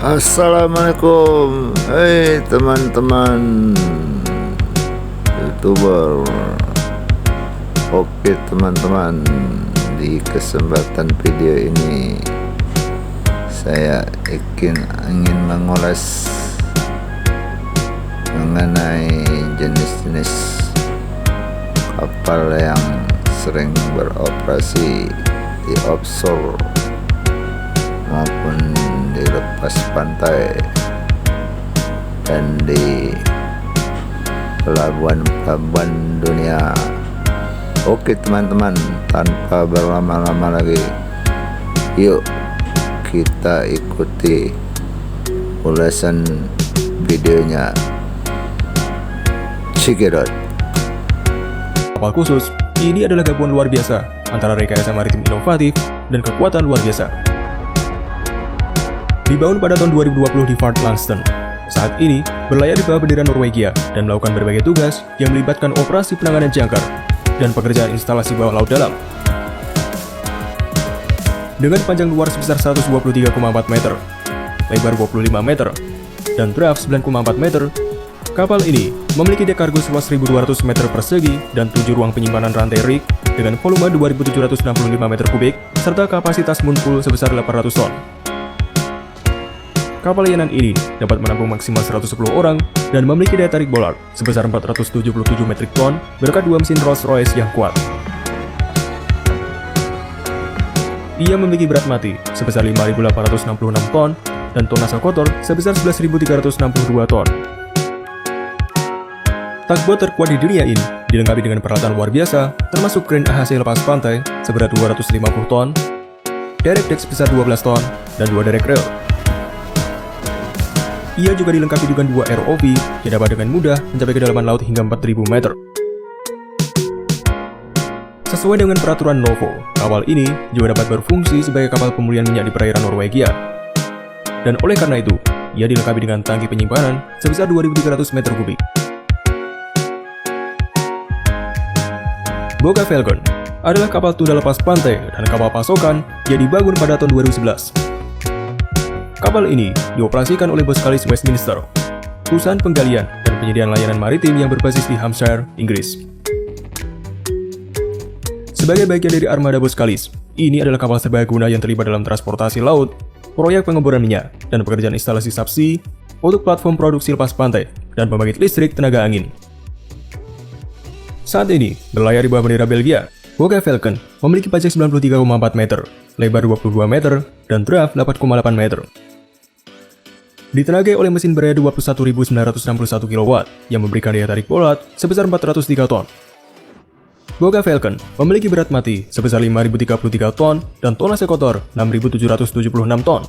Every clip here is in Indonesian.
Assalamualaikum, hai teman-teman YouTuber. Oke teman-teman, di kesempatan video ini saya ingin mengulas mengenai jenis-jenis kapal yang sering beroperasi di offshore maupun di lepas pantai dan di pelabuhan-pelabuhan dunia. Oke teman-teman, tanpa berlama-lama lagi, yuk kita ikuti ulasan videonya. Check it out. Kapal khusus ini adalah gabungan luar biasa antara rekayasa maritim inovatif dan kekuatan luar biasa. Dibangun pada tahun 2020 di Fort Langston, saat ini berlayar di bawah bendera Norwegia dan melakukan berbagai tugas yang melibatkan operasi penanganan jangkar dan pekerjaan instalasi bawah laut dalam. Dengan panjang luar sebesar 123,4 meter, lebar 25 meter, dan draft 9,4 meter, kapal ini memiliki dek kargo seluas 1.200 meter persegi dan 7 ruang penyimpanan rantai rig dengan volume 2.765 meter kubik serta kapasitas moon pool sebesar 800 ton. Kapal layanan ini dapat menampung maksimal 110 orang dan memiliki daya tarik bollard sebesar 477 metrik ton berkat 2 mesin Rolls-Royce yang kuat. Ia memiliki berat mati sebesar 5.866 ton dan tonase kotor sebesar 11.362 ton. Tugboat terkuat di dunia ini dilengkapi dengan peralatan luar biasa, termasuk kren AHC lepas pantai seberat 250 ton, derek dek sebesar 12 ton, dan 2 derek rel. Ia juga dilengkapi dengan 2 ROV yang dapat dengan mudah mencapai kedalaman laut hingga 4.000 meter. Sesuai dengan peraturan NOVO, kapal ini juga dapat berfungsi sebagai kapal pemulihan minyak di perairan Norwegia. Dan oleh karena itu, ia dilengkapi dengan tangki penyimpanan sebesar 2.300 meter kubik. Boga Falcon adalah kapal tunda lepas pantai dan kapal pasokan yang dibangun pada tahun 2011. Kapal ini dioperasikan oleh Boskalis Westminster, perusahaan penggalian dan penyediaan layanan maritim yang berbasis di Hampshire, Inggris. Sebagai bagian dari armada Boskalis, ini adalah kapal serbaguna yang terlibat dalam transportasi laut, proyek pengeboran minyak, dan pekerjaan instalasi subsea untuk platform produksi lepas pantai dan pembangkit listrik tenaga angin. Saat ini, berlayar di bawah bendera Belgia, Boga Falcon memiliki panjang 93,4 meter, lebar 22 meter, dan draft 8,8 meter. Ditenagai oleh mesin berdaya 21.961 kW yang memberikan daya tarik bollard sebesar 403 ton. Boga Falcon memiliki berat mati sebesar 5.033 ton dan tonase kotor 6.776 ton.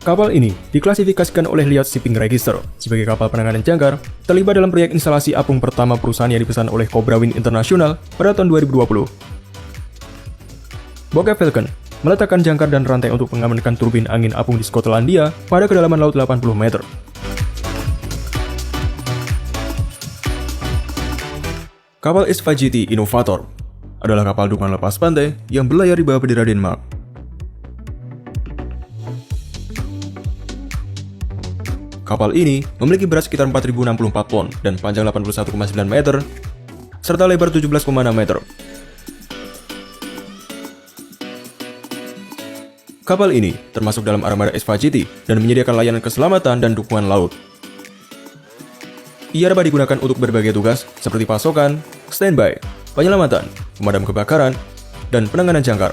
Kapal ini diklasifikasikan oleh Lloyd's Shipping Register sebagai kapal penanganan jangkar, terlibat dalam proyek instalasi apung pertama perusahaan yang dipesan oleh Cobra Wind International pada tahun 2020. Boga Falcon meletakkan jangkar dan rantai untuk mengamankan turbin angin apung di Skotlandia pada kedalaman laut 80 meter. Kapal SVGT Innovator adalah kapal dukungan lepas pantai yang berlayar di bawah bendera Denmark. Kapal ini memiliki berat sekitar 4.064 ton dan panjang 81,9 meter, serta lebar 17,6 meter. Kapal ini termasuk dalam armada SVGT dan menyediakan layanan keselamatan dan dukungan laut. Ia dapat digunakan untuk berbagai tugas seperti pasokan, standby, penyelamatan, pemadam kebakaran, dan penanganan jangkar.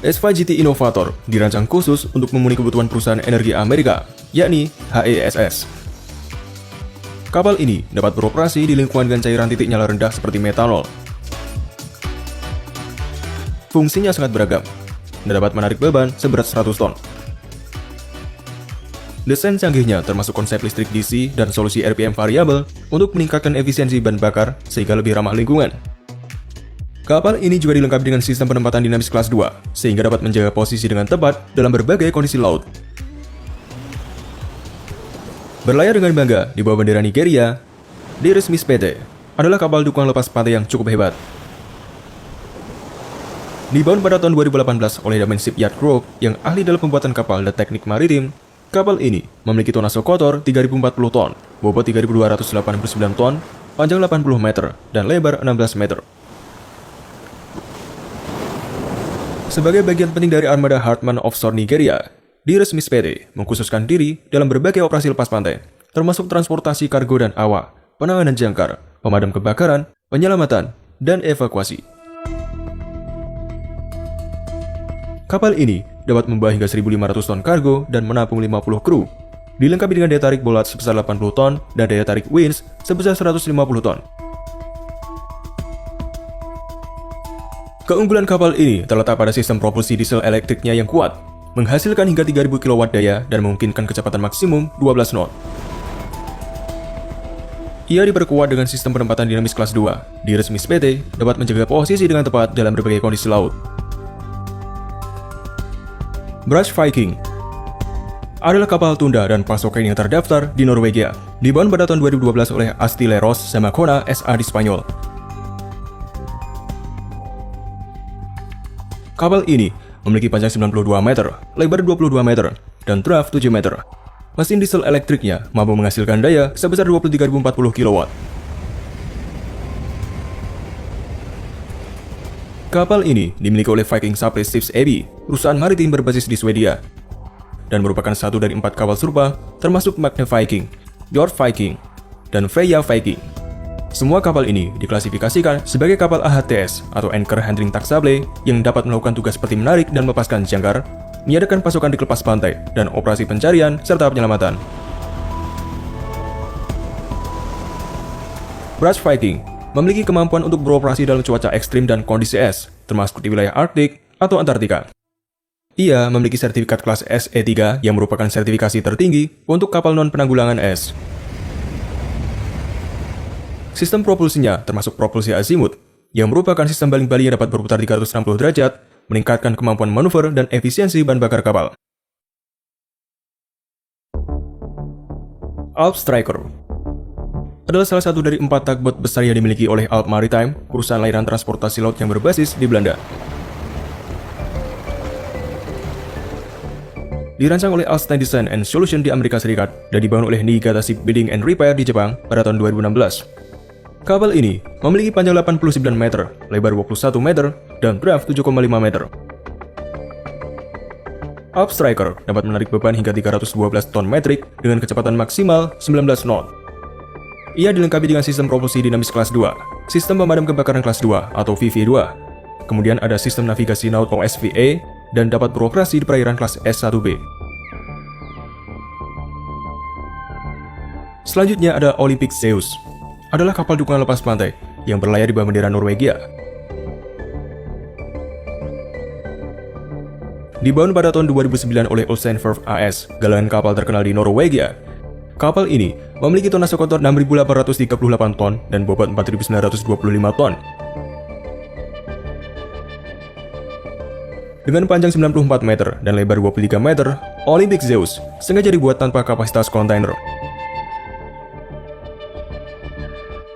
SVGT Innovator dirancang khusus untuk memenuhi kebutuhan perusahaan energi Amerika, yakni HESS. Kapal ini dapat beroperasi di lingkungan dengan cairan titik nyala rendah seperti metanol. Fungsinya sangat beragam dan dapat menarik beban seberat 100 ton. Desain canggihnya termasuk konsep listrik DC dan solusi RPM variabel untuk meningkatkan efisiensi bahan bakar sehingga lebih ramah lingkungan. Kapal ini juga dilengkapi dengan sistem penempatan dinamis kelas 2, sehingga dapat menjaga posisi dengan tepat dalam berbagai kondisi laut. Berlayar dengan bangga di bawah bendera Nigeria, Dear Smith PT adalah kapal dukungan lepas pantai yang cukup hebat. Dibangun pada tahun 2018 oleh Damen Shipyard Group yang ahli dalam pembuatan kapal dan teknik maritim, kapal ini memiliki tonase kotor 3.040 ton, bobot 3.289 ton, panjang 80 meter, dan lebar 16 meter. Sebagai bagian penting dari armada Hartmann Offshore Nigeria, Resmis PT mengkhususkan diri dalam berbagai operasi lepas pantai, termasuk transportasi kargo dan awak, penanganan jangkar, pemadam kebakaran, penyelamatan, dan evakuasi. Kapal ini dapat membawa hingga 1.500 ton kargo dan menampung 50 kru, dilengkapi dengan daya tarik bolat sebesar 80 ton dan daya tarik winch sebesar 150 ton. Keunggulan kapal ini terletak pada sistem propulsi diesel elektriknya yang kuat, menghasilkan hingga 3.000 kW daya dan memungkinkan kecepatan maksimum 12 knot. Ia diperkuat dengan sistem penempatan dinamis kelas 2. Resmis PT dapat menjaga posisi dengan tepat dalam berbagai kondisi laut. Brush Viking adalah kapal tunda dan pasokan yang terdaftar di Norwegia, dibangun pada tahun 2012 oleh Astilleros Zamacona SA di Spanyol. Kapal ini memiliki panjang 92 meter, lebar 22 meter, dan draft 7 meter. Mesin diesel elektriknya mampu menghasilkan daya sebesar 23.040 kW. Kapal ini dimiliki oleh Viking Supply Ships AB, perusahaan maritim berbasis di Swedia, dan merupakan satu dari 4 kapal serupa termasuk Magne Viking, Fjord Viking, dan Freya Viking. Semua kapal ini diklasifikasikan sebagai kapal AHTS atau Anchor Handling Taxable yang dapat melakukan tugas seperti menarik dan melepaskan jangkar, menyiapkan pasukan di lepas pantai, dan operasi pencarian serta penyelamatan. Brush Viking memiliki kemampuan untuk beroperasi dalam cuaca ekstrim dan kondisi es, termasuk di wilayah Arktik atau Antartika. Ia memiliki sertifikat kelas SE3 yang merupakan sertifikasi tertinggi untuk kapal non-penanggulangan es. Sistem propulsinya termasuk propulsi azimut, yang merupakan sistem baling-baling yang dapat berputar 360 derajat, meningkatkan kemampuan manuver dan efisiensi bahan bakar kapal. Alp Striker adalah salah satu dari 4 tugboat besar yang dimiliki oleh Alp Maritime, perusahaan layanan transportasi laut yang berbasis di Belanda. Dirancang oleh Alstom Design and Solution di Amerika Serikat dan dibangun oleh Niigata Shipbuilding and Repair di Jepang pada tahun 2016. Kapal ini memiliki panjang 89 meter, lebar 21 meter, dan draft 7,5 meter. Alp Striker dapat menarik beban hingga 312 ton metrik dengan kecepatan maksimal 19 knot. Ia dilengkapi dengan sistem propulsi dinamis kelas 2, sistem pemadam kebakaran kelas 2 atau VV2. Kemudian ada sistem navigasi naut OSVA dan dapat beroperasi di perairan kelas S1B. Selanjutnya ada Olympic Zeus, adalah kapal dukungan lepas pantai yang berlayar di bawah bendera Norwegia. Dibangun pada tahun 2009 oleh Ocean Verve AS, galangan kapal terkenal di Norwegia. Kapal ini memiliki tonase kotor 6.838 ton dan bobot 4.925 ton. Dengan panjang 94 meter dan lebar 23 meter, Olympic Zeus sengaja dibuat tanpa kapasitas kontainer.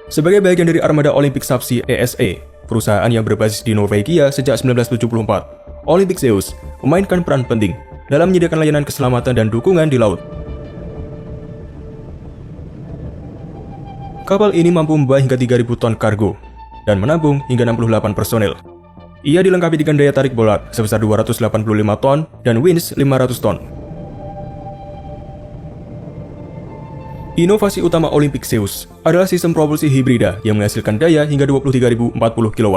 Sebagai bagian dari armada Olympic Subsea ESA, perusahaan yang berbasis di Norwegia sejak 1974, Olympic Zeus memainkan peran penting dalam menyediakan layanan keselamatan dan dukungan di laut. Kapal ini mampu membawa hingga 3.000 ton kargo dan menampung hingga 68 personel. Ia dilengkapi dengan daya tarik bolat sebesar 285 ton dan winch 500 ton. Inovasi utama Olympic Zeus adalah sistem propulsi hibrida yang menghasilkan daya hingga 23.040 kW,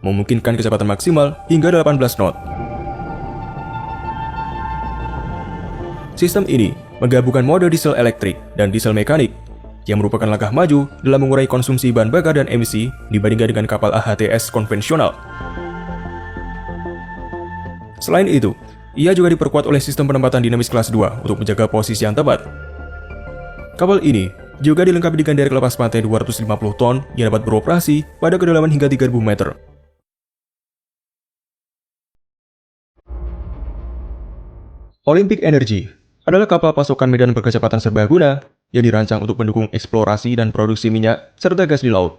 memungkinkan kecepatan maksimal hingga 18 knot. Sistem ini menggabungkan mode diesel elektrik dan diesel mekanik, yang merupakan langkah maju dalam mengurangi konsumsi bahan bakar dan emisi dibandingkan dengan kapal AHTS konvensional. Selain itu, ia juga diperkuat oleh sistem penempatan dinamis kelas 2 untuk menjaga posisi yang tepat. Kapal ini juga dilengkapi dengan derek lepas pantai 250 ton yang dapat beroperasi pada kedalaman hingga 3.000 meter. Olympic Energy adalah kapal pasokan medan berkecepatan serbaguna yang dirancang untuk mendukung eksplorasi dan produksi minyak serta gas di laut.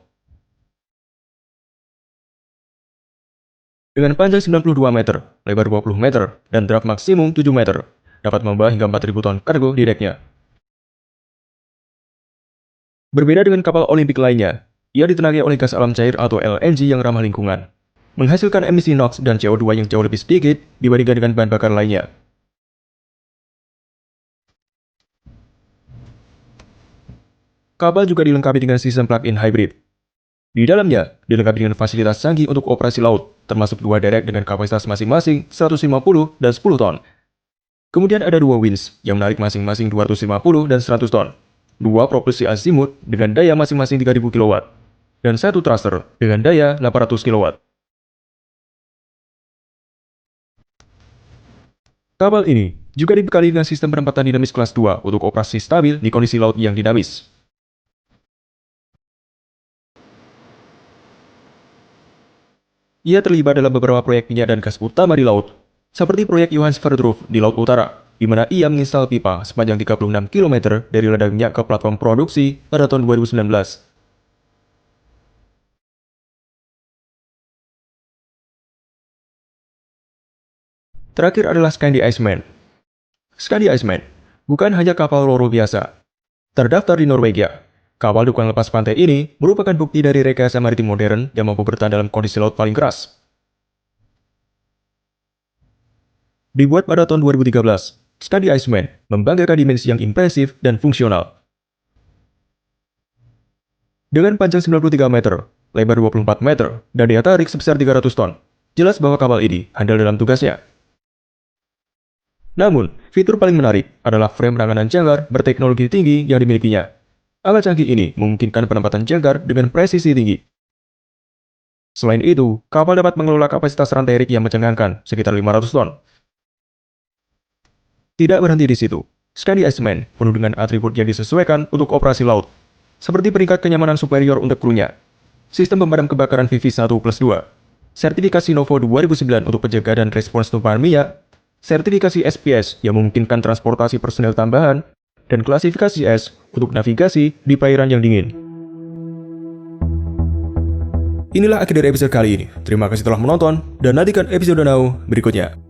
Dengan panjang 92 meter, lebar 20 meter, dan draft maksimum 7 meter, dapat membawa hingga 4.000 ton kargo di deknya. Berbeda dengan kapal Olimpik lainnya, ia ditenagai oleh gas alam cair atau LNG yang ramah lingkungan, menghasilkan emisi NOx dan CO2 yang jauh lebih sedikit dibandingkan dengan bahan bakar lainnya. Kapal juga dilengkapi dengan sistem plug-in hybrid. Di dalamnya, dilengkapi dengan fasilitas canggih untuk operasi laut, termasuk 2 derek dengan kapasitas masing-masing 150 dan 10 ton. Kemudian ada 2 winch yang menarik masing-masing 250 dan 100 ton, 2 propulsi azimut dengan daya masing-masing 3000 kW, dan 1 thruster dengan daya 800 kW. Kapal ini juga dibekali dengan sistem penempatan dinamis kelas 2 untuk operasi stabil di kondisi laut yang dinamis. Ia terlibat dalam beberapa proyek minyak dan gas utama di laut, seperti proyek Johan Sverdrup di Laut Utara, di mana ia menginstal pipa sepanjang 36 km dari ladang minyak ke platform produksi pada tahun 2019. Terakhir adalah Skandi Iceman. Skandi Iceman bukan hanya kapal ro-ro biasa. Terdaftar di Norwegia, kapal dukungan lepas pantai ini merupakan bukti dari rekayasa maritim modern yang mampu bertahan dalam kondisi laut paling keras. Dibuat pada tahun 2013, Skandi Iceman membanggakan dimensi yang impresif dan fungsional. Dengan panjang 93 meter, lebar 24 meter, dan daya tarik sebesar 300 ton, jelas bahwa kapal ini handal dalam tugasnya. Namun, fitur paling menarik adalah frame ranganan jangkar berteknologi tinggi yang dimilikinya. Alat canggih ini memungkinkan penempatan jangkar dengan presisi tinggi. Selain itu, kapal dapat mengelola kapasitas rantai rig yang mencengangkan, sekitar 500 ton. Tidak berhenti di situ, Skandi Iceman penuh dengan atribut yang disesuaikan untuk operasi laut, seperti peringkat kenyamanan superior untuk krunya, sistem pemadam kebakaran VV1+2, sertifikasi Novo 2009 untuk penjagaan dan respons tumpahan minyak, sertifikasi SPS yang memungkinkan transportasi personel tambahan, dan klasifikasi S untuk navigasi di perairan yang dingin. Inilah akhir dari episode kali ini. Terima kasih telah menonton, dan nantikan episode now berikutnya.